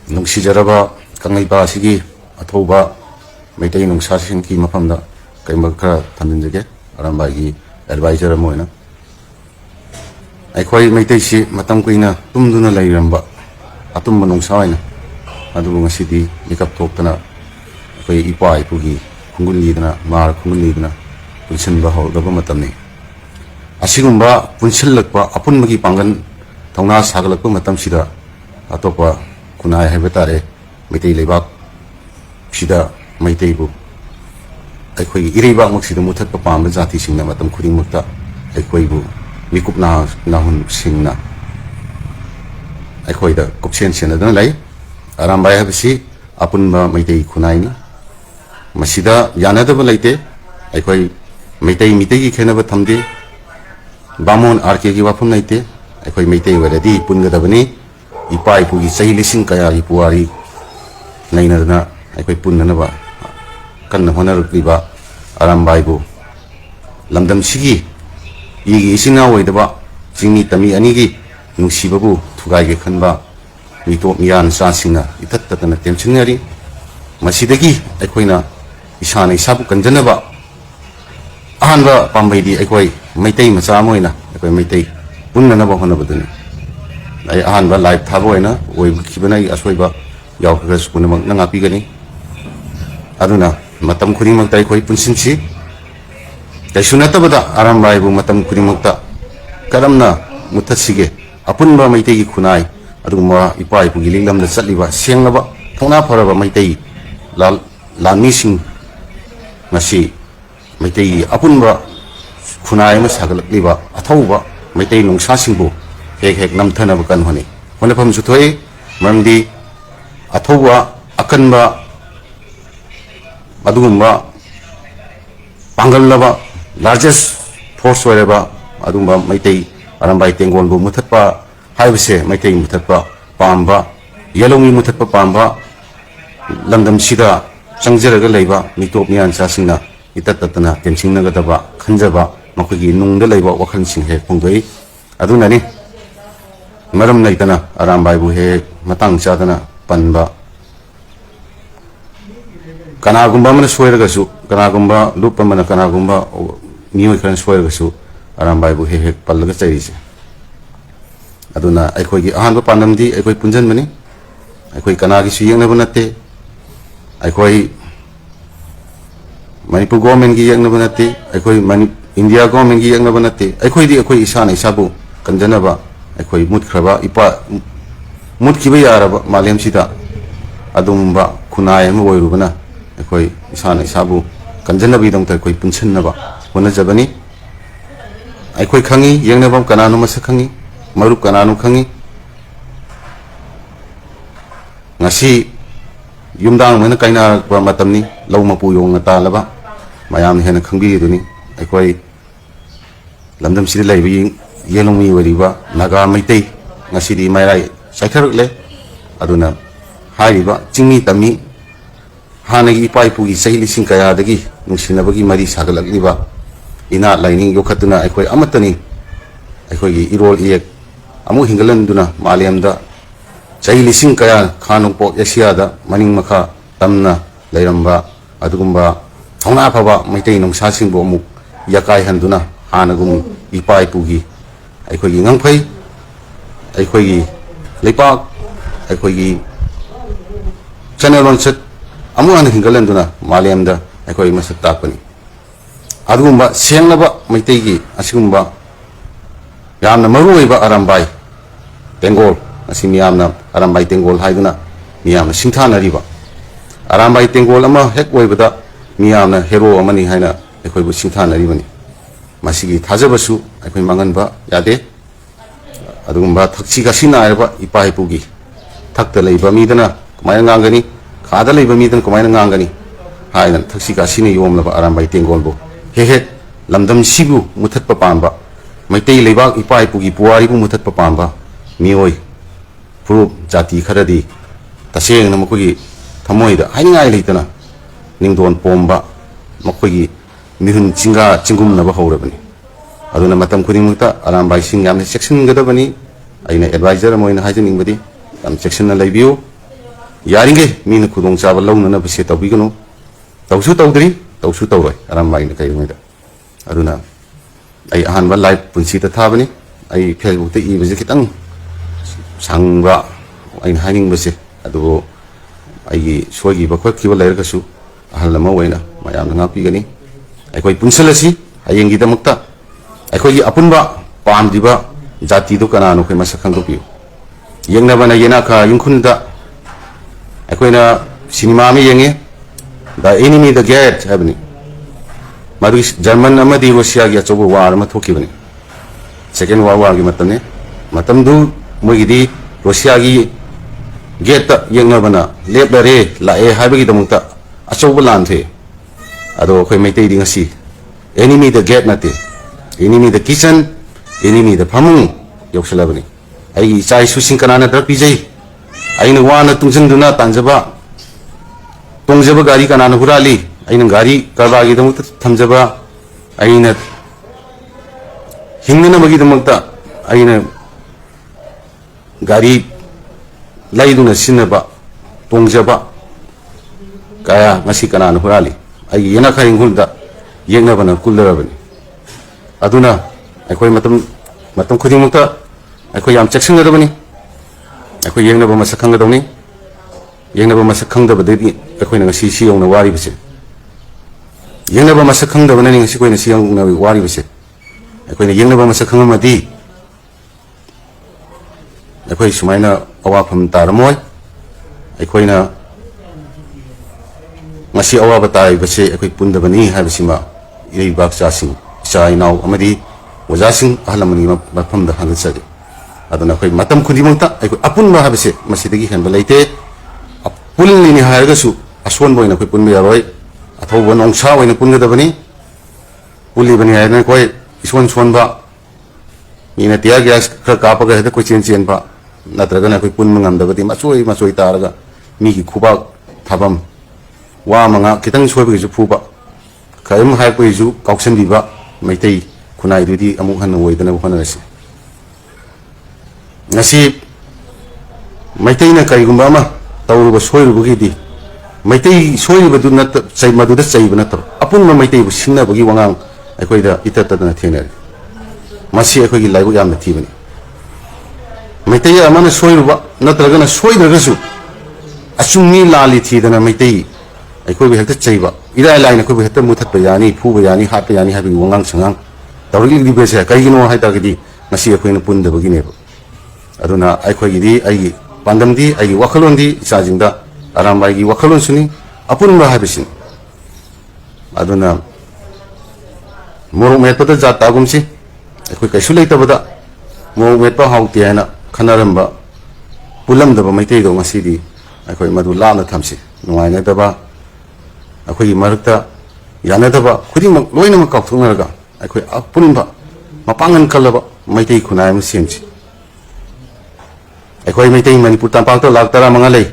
ꯅꯨꯡꯁꯤꯖꯔꯕ ꯀꯪꯂꯩꯄꯥꯛ ꯑꯁꯤꯒꯤ ꯑꯊꯧꯕ ꯃꯩꯇꯩ ꯅꯨꯡꯁꯥꯁꯤꯡꯒꯤ ꯃꯐꯝꯗ ꯀꯩꯒꯨꯝꯕ ꯈꯔ ꯊꯝꯖꯤꯟꯖꯒꯦ ꯑꯔꯥꯝꯕꯥꯏꯒꯤ ꯑꯦꯗꯚꯥꯏꯖꯔ ꯑꯃ ꯑꯣꯏꯅ ꯑꯩꯈꯣꯏ ꯃꯩꯇꯩꯁꯤ ꯃꯇꯝ ꯀꯨꯏꯅ ꯇꯨꯝꯗꯨꯅ ꯂꯩꯔꯝꯕ ꯑꯇꯨꯝꯕ ꯅꯨꯡꯁꯥ ꯑꯣꯏꯅ ꯑꯗꯨꯕꯨ ꯉꯁꯤꯗꯤ ꯃꯤꯀꯞ ꯊꯣꯛꯇꯅ ꯑꯩꯈꯣꯏ ꯏꯄꯥ ꯏꯄꯨꯒꯤ ꯈꯣꯡꯒꯨꯜ ꯂꯤꯗꯅ ꯃꯥꯔ ꯈꯣꯡꯒꯨꯜ ꯂꯤꯗꯅ ꯄꯨꯟꯁꯤꯟꯕ ꯍꯧꯔꯛꯂꯕ ꯃꯇꯝꯅꯤ ꯑꯁꯤꯒꯨꯝꯕ ꯄꯨꯟꯁꯤꯜꯂꯛꯄ ꯑꯄꯨꯟꯕꯒꯤ ꯄꯥꯡꯒꯜ ꯊꯧꯅꯥ ꯁꯥꯒꯠꯂꯛꯄ ꯃꯇꯝꯁꯤꯗ ꯑꯇꯣꯞꯄ ꯈꯨꯟꯅꯥꯏ ꯍꯥꯏꯕ ꯇꯥꯔꯦ ꯃꯩꯇꯩ ꯂꯩꯕꯥꯛ ꯁꯤꯗ ꯃꯩꯇꯩꯕꯨ ꯑꯩꯈꯣꯏꯒꯤ ꯏꯔꯩꯕꯥꯛꯃꯛꯁꯤꯗ ꯃꯨꯊꯠꯄ ꯄꯥꯝꯕ ꯖꯥꯇꯤꯁꯤꯡꯅ ꯃꯇꯝ ꯈꯨꯗꯤꯡꯃꯛꯇ ꯑꯩꯈꯣꯏꯕꯨ ꯃꯤꯀꯨꯞ ꯅꯥꯍꯨꯟꯁꯤꯡꯅ ꯑꯩꯈꯣꯏꯗ ꯀꯨꯞꯁꯦꯟ ꯁꯦꯟꯅꯗꯨꯅ ꯂꯩ ꯑꯔꯥꯝꯕꯥꯏ ꯍꯥꯏꯕꯁꯤ ꯑꯄꯨꯟꯕ ꯃꯩꯇꯩ ꯈꯨꯟꯅꯥꯏꯅꯤ ꯃꯁꯤꯗ ꯌꯥꯅꯗꯕ ꯂꯩꯇꯦ ꯑꯩꯈꯣꯏ ꯃꯤꯇꯩꯒꯤ ꯈꯦꯟꯅꯕ ꯊꯝꯗꯦ ꯕꯥꯃꯣꯟ ꯑꯥꯔꯀꯦꯒꯤ ꯋꯥꯐꯝ ꯂꯩꯇꯦ ꯑꯩꯈꯣꯏ ꯃꯩꯇꯩ ꯑꯣꯏꯔꯗꯤ ꯄꯨꯟꯒꯗꯕꯅꯤ ꯏꯄꯥ ꯏꯄꯨꯒꯤ ꯆꯍꯤ ꯂꯤꯁꯤꯡ ꯀꯌꯥꯒꯤ ꯄꯨꯋꯥꯔꯤ ꯅꯩꯅꯗꯨꯅ ꯑꯩꯈꯣꯏ ꯄꯨꯟꯅꯅꯕ ꯀꯟꯅ ꯍꯣꯠꯅꯔꯛꯂꯤꯕ ꯑꯔꯥꯝꯕꯥꯏꯕꯨ ꯂꯝꯗꯝꯁꯤꯒꯤ ꯏꯒꯤ ꯏꯆꯤꯟ ꯏꯅꯥꯎ ꯑꯣꯏꯗꯕ ꯆꯤꯡꯃꯤ ꯇꯝꯃꯤ ꯑꯅꯤꯒꯤ ꯅꯨꯡꯁꯤꯕꯕꯨ ꯊꯨꯒꯥꯏꯒꯦ ꯈꯟꯕ ꯃꯤꯇꯣꯞ ꯃꯤꯌꯥꯟꯆꯥꯁꯤꯡꯅ ꯏꯊꯠ ꯇꯠꯇꯅ ꯇꯦꯝꯁꯤꯟꯅꯔꯤ ꯃꯁꯤꯗꯒꯤ ꯑꯩꯈꯣꯏꯅ ꯏꯁꯥꯅ ꯏꯁꯥꯕꯨ ꯀꯟꯖꯅꯕ ꯑꯍꯥꯟꯕ ꯄꯥꯝꯕꯩꯗꯤ ꯑꯩꯈꯣꯏ ꯃꯩꯇꯩ ꯃꯆꯥ ꯑꯃ ꯑꯣꯏꯅ ꯑꯩꯈꯣꯏ ꯃꯩꯇꯩ ꯄꯨꯟꯅꯅꯕ ꯍꯣꯠꯅꯕꯗꯨꯅꯤ ꯑꯩ ꯑꯍꯥꯟꯕ ꯂꯥꯏꯚ ꯊꯥꯕ ꯑꯣꯏꯅ ꯑꯣꯏꯈꯤꯕꯅ ꯑꯩ ꯑꯁꯣꯏꯕ ꯌꯥꯎꯈ꯭ꯔꯒꯁꯨ ꯄꯨꯝꯅꯃꯛꯅ ꯉꯥꯛꯄꯤꯒꯅꯤ ꯑꯗꯨꯅ ꯃꯇꯝ ꯈꯨꯗꯤꯡꯃꯛꯇ ꯑꯩꯈꯣꯏ ꯄꯨꯟꯁꯤꯟꯁꯤ ꯀꯩꯁꯨ ꯅꯠꯇꯕꯗ ꯑꯔꯥꯝꯕꯥꯏꯕꯨ ꯃꯇꯝ ꯈꯨꯗꯤꯡꯃꯛꯇ ꯀꯔꯝꯅ ꯃꯨꯠꯊꯠꯁꯤꯒꯦ ꯑꯄꯨꯟꯕ ꯃꯩꯇꯩꯒꯤ ꯈꯨꯟꯅꯥꯏ ꯑꯗꯨꯒꯨꯝꯕ ꯏꯄꯥ ꯏꯄꯨꯒꯤ ꯂꯤꯛꯂꯝꯗ ꯆꯠꯂꯤꯕ ꯁꯦꯡꯂꯕ ꯊꯧꯅꯥ ꯐꯔꯕ ꯃꯩꯇꯩ ꯂꯥꯟꯃꯤꯁꯤꯡ ꯉꯁꯤ ꯃꯩꯇꯩꯒꯤ ꯑꯄꯨꯟꯕ ꯈꯨꯟꯅꯥꯏ ꯑꯃ ꯁꯥꯒꯠꯂꯛꯂꯤꯕ ꯑꯊꯧꯕ ꯃꯩꯇꯩ ꯅꯨꯡꯁꯥꯁꯤꯡꯕꯨ ꯍꯦꯛ ꯍꯦꯛ ꯅꯝꯊꯅꯕ ꯀꯟꯅ ꯍꯣꯠꯅꯩ ꯍꯣꯠꯅꯐꯝꯁꯨ ꯊꯣꯛꯏ ꯃꯔꯝꯗꯤ ꯑꯊꯧꯕ ꯑꯀꯟꯕ ꯑꯗꯨꯒꯨꯝꯕ ꯄꯥꯡꯒꯜꯂꯕ ꯂꯥꯔꯖꯦꯁ ꯐꯣꯔꯁ ꯑꯣꯏꯔꯕ ꯑꯗꯨꯒꯨꯝꯕ ꯃꯩꯇꯩ ꯑꯔꯥꯝꯕꯥꯏ ꯇꯦꯡꯒꯣꯜꯕꯨ ꯃꯨꯊꯠꯄ ꯍꯥꯏꯕꯁꯦ ꯃꯩꯇꯩ ꯃꯨꯊꯠꯄ ꯄꯥꯝꯕ ꯌꯦꯂꯣꯡꯃꯤ ꯃꯨꯊꯠꯄ ꯄꯥꯝꯕ ꯂꯝꯗꯝꯁꯤꯗ ꯆꯪꯖꯔꯒ ꯂꯩꯕ ꯃꯤꯇꯣꯞ ꯃꯤꯌꯥꯟꯆꯥꯁꯤꯡꯅ ꯏꯇꯠ ꯇꯠꯇꯅ ꯇꯦꯝꯁꯤꯟꯅꯒꯗꯕ ꯈꯟꯖꯕ ꯃꯈꯣꯏꯒꯤ ꯅꯨꯡꯗ ꯂꯩꯕ ꯋꯥꯈꯜꯁꯤꯡ ꯍꯦꯛ ꯐꯣꯡꯗꯣꯛꯏ ꯑꯗꯨꯅꯅꯤ ꯃꯔꯝ ꯂꯩꯇꯅ ꯑꯔꯥꯝꯕꯥꯏꯕꯨ ꯍꯦꯛ ꯃꯇꯥꯡ ꯆꯥꯗꯅ ꯄꯟꯕ ꯀꯅꯥꯒꯨꯝꯕ ꯑꯃꯅ ꯁꯣꯏꯔꯒꯁꯨ ꯀꯅꯥꯒꯨꯝꯕ ꯂꯨꯞ ꯑꯃꯅ ꯀꯅꯥꯒꯨꯝꯕ ꯃꯤꯑꯣꯏ ꯈꯔꯅ ꯁꯣꯏꯔꯒꯁꯨ ꯑꯔꯥꯝꯕꯥꯏꯕꯨ ꯍꯦꯛ ꯍꯦꯛ ꯄꯜꯂꯒ ꯆꯩꯔꯤꯁꯦ ꯑꯗꯨꯅ ꯑꯩꯈꯣꯏꯒꯤ ꯑꯍꯥꯟꯕ ꯄꯥꯟꯗꯝꯗꯤ ꯑꯩꯈꯣꯏ ꯄꯨꯟꯁꯤꯟꯕꯅꯤ ꯑꯩꯈꯣꯏ ꯀꯅꯥꯒꯤꯁꯨ ꯌꯦꯛꯅꯕ ꯅꯠꯇꯦ ꯑꯩꯈꯣꯏ ꯃꯅꯤꯄꯨꯔ ꯒꯣꯔꯃꯦꯟꯒꯤ ꯌꯦꯛꯅꯕ ꯅꯠꯇꯦ ꯑꯩꯈꯣꯏ ꯏꯟꯗꯤꯌꯥ ꯒꯣꯔꯃꯦꯟꯒꯤ ꯌꯦꯛꯅꯕ ꯅꯠꯇꯦ ꯑꯩꯈꯣꯏꯗꯤ ꯑꯩꯈꯣꯏ ꯏꯁꯥꯅ ꯏꯁꯥꯕꯨ ꯀꯟꯖꯅꯕ ꯑꯩꯈꯣꯏ ꯃꯨꯠꯈ꯭ꯔꯕ ꯃꯨꯠꯈꯤꯕ ꯌꯥꯔꯕ ꯃꯥꯂꯦꯝꯁꯤꯗ ꯑꯗꯨꯒꯨꯝꯕ ꯈꯨꯟꯅꯥꯏ ꯑꯃ ꯑꯣꯏꯔꯨꯕꯅ ꯑꯩꯈꯣꯏ ꯏꯁꯥꯅ ꯏꯁꯥꯕꯨ ꯀꯟꯖꯅꯕꯒꯤꯗꯃꯛꯇ ꯑꯩꯈꯣꯏ ꯄꯨꯟꯁꯤꯟꯅꯕ ꯍꯣꯠꯅꯖꯕꯅꯤ ꯑꯩꯈꯣꯏ ꯈꯪꯉꯤ ꯌꯦꯡꯅꯕ ꯀꯅꯥꯅꯣ ꯃꯁꯛ ꯈꯪꯉꯤ ꯃꯔꯨꯞ ꯀꯅꯥꯅꯣ ꯈꯪꯉꯤ ꯉꯁꯤ ꯌꯨꯝꯗꯥꯡ ꯑꯃꯅ ꯀꯥꯏꯅꯔꯛꯄ ꯃꯇꯝꯅꯤ ꯂꯧ ꯃꯄꯨ ꯌꯣꯡꯅ ꯇꯥꯜꯂꯕ ꯃꯌꯥꯝꯅ ꯍꯦꯟꯅ ꯈꯪꯕꯤꯔꯤꯗꯨꯅꯤ ꯑꯩꯈꯣꯏ ꯂꯝꯗꯝꯁꯤꯗ ꯂꯩꯕ ꯌꯦꯂꯣꯡꯃꯤ ꯑꯣꯏꯔꯤꯕ ꯅꯥꯒꯥ ꯃꯩꯇꯩ ꯉꯁꯤꯗꯤ ꯃꯩꯔꯥꯏ ꯆꯥꯏꯊꯔꯛꯂꯦ ꯑꯗꯨꯅ ꯍꯥꯏꯔꯤꯕ ꯆꯤꯡꯃꯤ ꯇꯝꯃꯤ ꯍꯥꯟꯅꯒꯤ ꯏꯄꯥ ꯏꯄꯨꯒꯤ ꯆꯍꯤ ꯂꯤꯁꯤꯡ ꯀꯌꯥꯗꯒꯤ ꯅꯨꯡꯁꯤꯅꯕꯒꯤ ꯃꯔꯤ ꯁꯥꯒꯠꯂꯛꯂꯤꯕ ꯏꯅꯥꯠ ꯂꯥꯏꯅꯤꯡ ꯌꯣꯛꯈꯠꯇꯨꯅ ꯑꯩꯈꯣꯏ ꯑꯃꯠꯇꯅꯤ ꯑꯩꯈꯣꯏꯒꯤ ꯏꯔꯣꯜ ꯏꯌꯦꯛ ꯑꯃꯨꯛ ꯍꯤꯡꯒꯠꯍꯟꯗꯨꯅ ꯃꯥꯂꯦꯝꯗ ꯆꯍꯤ ꯂꯤꯁꯤꯡ ꯀꯌꯥ ꯈꯥ ꯅꯣꯡꯄꯣꯛ ꯑꯦꯁꯤꯌꯥꯗ ꯃꯅꯤꯡ ꯃꯈꯥ ꯇꯝꯅ ꯂꯩꯔꯝꯕ ꯑꯗꯨꯒꯨꯝꯕ ꯊꯧꯅꯥ ꯐꯕ ꯃꯩꯇꯩ ꯅꯨꯡꯁꯥꯁꯤꯡꯕꯨ ꯑꯃꯨꯛ ꯌꯥꯀꯥꯏꯍꯟꯗꯨꯅ ꯍꯥꯟꯅꯒꯨꯝ ꯏꯄꯥ ꯏꯄꯨꯒꯤ ꯑꯩꯈꯣꯏꯒꯤ ꯉꯪꯐꯩ ꯑꯩꯈꯣꯏꯒꯤ ꯂꯩꯄꯥꯛ ꯑꯩꯈꯣꯏꯒꯤ ꯆꯠꯅ ꯂꯣꯟꯆꯠ ꯑꯃꯨꯛ ꯍꯟꯅ ꯍꯤꯡꯒꯠꯍꯟꯗꯨꯅ ꯃꯥꯂꯦꯝꯗ ꯑꯩꯈꯣꯏ ꯃꯁꯛ ꯇꯥꯛꯄꯅꯤ ꯑꯗꯨꯒꯨꯝꯕ ꯁꯦꯡꯂꯕ ꯃꯩꯇꯩꯒꯤ ꯑꯁꯤꯒꯨꯝꯕ ꯌꯥꯝꯅ ꯃꯔꯨꯑꯣꯏꯕ ꯑꯔꯥꯝꯕꯥꯏ ꯇꯦꯡꯒꯣꯜ ꯑꯁꯤ ꯃꯤꯌꯥꯝꯅ ꯑꯔꯥꯝꯕꯥꯏ ꯇꯦꯡꯒꯣꯜ ꯍꯥꯏꯗꯨꯅ ꯃꯤꯌꯥꯝꯅ ꯁꯤꯡꯊꯥꯅꯔꯤꯕ ꯑꯔꯥꯝꯕꯥꯏ ꯇꯦꯡꯒꯣꯜ ꯑꯃ ꯍꯦꯛ ꯑꯣꯏꯕꯗ ꯃꯤꯌꯥꯝꯅ ꯍꯦꯔꯣ ꯑꯃꯅꯤ ꯍꯥꯏꯅ ꯑꯩꯈꯣꯏꯕꯨ ꯁꯤꯡꯊꯥꯅꯔꯤꯕꯅꯤ ꯃꯁꯤꯒꯤ ꯊꯥꯖꯕꯁꯨ ꯑꯩꯈꯣꯏ ꯃꯥꯡꯍꯟꯕ ꯌꯥꯗꯦ ꯑꯗꯨꯒꯨꯝꯕ ꯊꯛꯁꯤ ꯈꯥꯁꯤ ꯅꯥꯏꯔꯕ ꯏꯄꯥ ꯏꯄꯨꯒꯤ ꯊꯛꯇ ꯂꯩꯕ ꯃꯤꯗꯅ ꯀꯃꯥꯏꯅ ꯉꯥꯡꯒꯅꯤ ꯈꯥꯗ ꯂꯩꯕ ꯃꯤꯗꯅ ꯀꯃꯥꯏꯅ ꯉꯥꯡꯒꯅꯤ ꯍꯥꯏꯗꯅ ꯊꯛꯁꯤ ꯈꯥꯁꯤꯅ ꯌꯣꯝꯂꯕ ꯑꯔꯥꯝꯕꯥꯏ ꯇꯦꯡꯒꯣꯜꯕꯨ ꯍꯦꯛ ꯍꯦꯛ ꯂꯝꯗꯝꯁꯤꯕꯨ ꯃꯨꯊꯠꯄ ꯄꯥꯝꯕ ꯃꯩꯇꯩ ꯂꯩꯕꯥꯛ ꯏꯄꯥ ꯏꯄꯨꯒꯤ ꯄꯨꯋꯥꯔꯤꯕꯨ ꯃꯨꯊꯠꯄ ꯄꯥꯝꯕ ꯃꯤꯑꯣꯏ ꯐꯨꯔꯨꯞ ꯖꯥꯇꯤ ꯈꯔꯗꯤ ꯇꯁꯦꯡꯅ ꯃꯈꯣꯏꯒꯤ ꯊꯃꯣꯏꯗ ꯍꯥꯏꯅꯤꯡꯉꯥꯏ ꯂꯩꯇꯅ ꯅꯤꯡꯗꯣꯟ ꯄꯣꯝꯕ ꯃꯈꯣꯏꯒꯤ ꯃꯤꯍꯨꯟ ꯆꯤꯡꯒꯨꯝꯅꯕ ꯍꯧꯔꯕꯅꯤ ꯑꯗꯨꯅ ꯃꯇꯝ ꯈꯨꯗꯤꯡꯃꯛꯇ ꯑꯔꯥꯝꯕꯥꯏꯁꯤꯡ ꯌꯥꯝꯅ ꯆꯦꯛꯁꯤꯟꯒꯗꯕꯅꯤ ꯑꯩꯅ ꯑꯦꯗꯚꯥꯏꯖꯔ ꯑꯃ ꯑꯣꯏꯅ ꯍꯥꯏꯖꯅꯤꯡꯕꯗꯤ ꯌꯥꯝ ꯆꯦꯛꯁꯤꯟꯅ ꯂꯩꯕꯤꯌꯨ yaringe mina khudong chaba launa bise tawbiganu tawsu tawdri tawsu tawroi arambai na kayi da aduna ai ahan ba live punsi ta thabani ai Facebook ta i bise kitang sangba ai haning bise adu ai sogi ba khot kiba lair kasu ahal lama waina mayam nga pi gani ai koi punsalasi ayengi damakta ai koi apunba pam diba jati du kana no koi masakhang do piu yengna bana yena kha yungkhunda ai koi na cinema mi yenge the enemy the gate habni madu German amadi Russia gi achobu war ma thoki bani second world war gi matamne matam du mogi di Russia gi gate ta yengna bana lep la re la e habi gi damakta achobu lan the ado koi maitai di ngasi enemy the gate nate enemy the kitchen enemy the phamung yoksalabani ai chai susing kanana dra pijai aina wana tungjanduna tanjaba tongjaba gari kanana hurali aina gari karba gi damukta thamjaba aina hingna magi damukta aina gari laiduna sinaba tongjaba kaya ngasi kanana hurali ai yena khaing hulda yengna bana kullarabani aduna akhoi matam khudimukta akhoi yam cheksinggadabani akhoi yengna ba masakhangadawni yengna ba masakhangdabadedi akhoi na ngasi si yongna wari bise yengna ba masakhangdabana ni ngasi koi na si yongna wari bise akhoi na yengna ba masakhangamadi akhoi sumaina awapham taramoy akhoi na ngasi awaba tai base akhoi pundabani habisima irei bak chasing chai naw amadi wajasing ahlamani mafam da hangasade aduna akhoi matam khudimangta akhoi apunba habise masidagi hanba leite apulni ni haigasu aswan boina akhoi punba yaroi athoba nongsa oina pungadabani puli bani haina koi iswan swanba ina tia gas khra kapaga heda koi chen ba natragana akhoi punma ngamdabadi masoi taraga migi khubak thabam wa manga kitang soibe ju phuba kaim hai pui ju kauksen biba maitai khunai dudi amuk han woidana khona rasi ngasi maitai na kai gumba ma tawruba soiruba gi di maitai soiruba du nat chai madu da chai bana tor apun ma maitai bu singna bagi wangang akhoi da itata na thengna masi akhoi gi laibu yam na thibani maitai amana soiruba natragana soidragasu asungni lali thidana maitai akhoi bi hakta chaiba ira line akhoi bi hakta muthat ba yani phu ba yani hat ba yani habi wangang sangang tawri li be se kai gino hai ta gidi ngasi akhoi na pun da bagi ne aduna akhoi gi di ai pandam di ai wakhalon di charging da aram bai gi wakhalon suni apun ba habisin aduna moro met pa ja ta gum si akhoi kai sulai ta bada moro met pa hau ti ana khanaram ba pulam da ba mai te do ngasi di akhoi madu la na thamsi nuai na da ba akhoi marakta yanadaba khudimak loinama kaukthunaraga akhoi apunba mapangan kalaba maitai khunai am semchi akhoi maitai manipur tampang to lak tara manga lei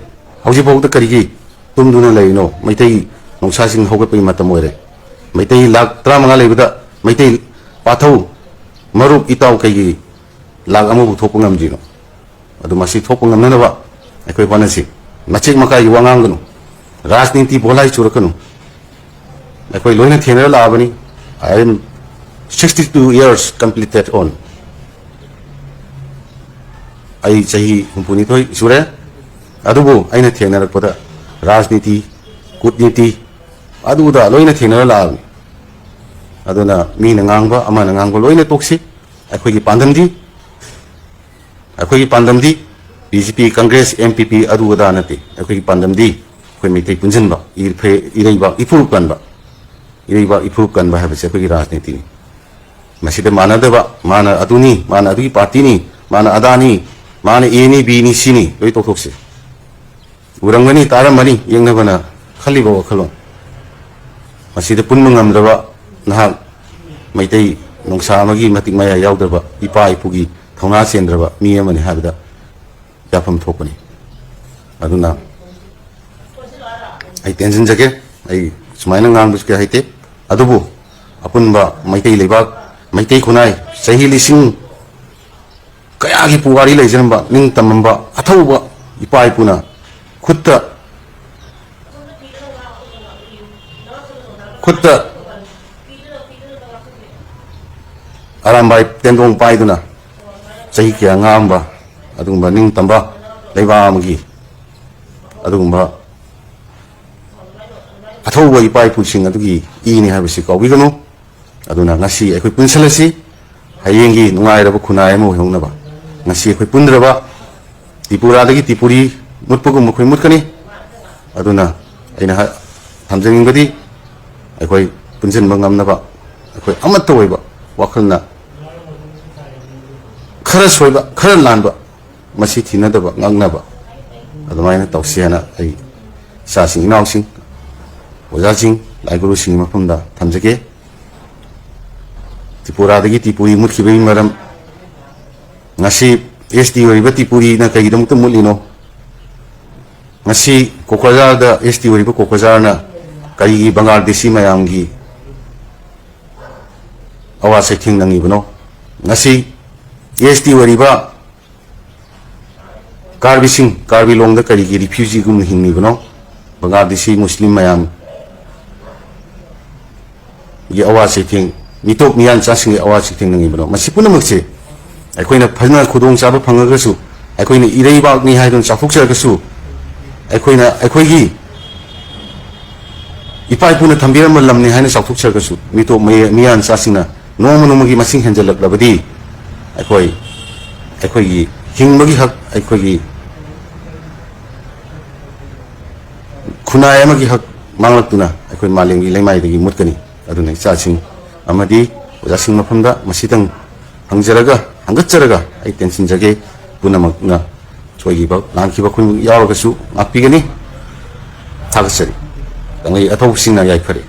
hauji bawda karigi tumduna lei no maitai nongsa sing hoga pai matam oire maitai lak tara manga lei buda maitai pathau marup itaw kai lak amu bu thopu ngam jino adu masi thopu ngam na ba akhoi panasi machik makai wangang gnu rajniti bolai churakanu akhoi loina thena labani I am 62 years completed on ai chahi humpuni thoi sure adubu aina thena rakpada rajniti kutniti adu da loina thena labani aduna mi na ngangba ama na ngangba loina toksi akhoi gi pandamdi BJP Congress MPP adu da nati akhoi gi pandamdi koi mitai punjan ba irei ba ipur kan ba habise koi rajniti ni masida mana da ba mana aduni mana adu party ni mana adani mana eni bi ni sini loi tok se urangani taramani yengna bana khali ba wakhalon masida punmangam da ba na maitai nongsa magi matik maya yaudra ba ipa ipugi thona sendra ba mi amani habida yafam thokani aduna ai tension jage ai sumaina ngang buske haite adubu apunba maitai lebak maitai khunai sahi lising kaya gi puwari leijamba ning tamamba athauba ipai puna khutta arambai tendong pai duna chahi kya ngamba adungba ning tamba leiba amgi adungba athauba ipai pusing adugi ini habisi kawi ganu aduna ngasi ekhoi punsalasi hayengi nungai raba khunai mo hongnaba ngasi ekhoi pundraba Tripura dagi Tripuri mutpugum mukhoi mutkani aduna aina thamjanging badi ekhoi punjan bangamnaba ekhoi amatta oiba wakhalna khara soiba khara lanba masi thinadaba ngangnaba adumaina tawsiana ai sasing inausing ojasing laiguru sing mafamda thamjage Tripura dagi Tripuri mutkibai maram ngasi SD oriba Tripuri na kaigidamukta mulino ngasi Kokazar da SD oriba Kokazar na kaigi Bangladeshi mayamgi awase thingnangi bano ngasi SD oriba Karbi long da kaigi refugee gum hingni bano Bangladeshi Muslim mayam gi awase thing mitok miyan chasing awase thingnangi bano masi punamakse aikoina phajna khudong chaba phangagasu aikoina ireibak ni haidon chafukjargasu aikoigi ipai puna thambiram lamni haina chafukjargasu mito miyan chasingna nomanumagi masing henjalaklabadi aikoigi hingbagi hak aikoigi khunai amagi hak manglaktuna aikoi malengi leimai dagi mutkani aduna chasing amadi ojasing mafamda masitang hangjaraga hangatjaraga ai tension jage punamakna choigiba langkiba khun yawagasu ngakpigani thagasari tangai athau singna yai phare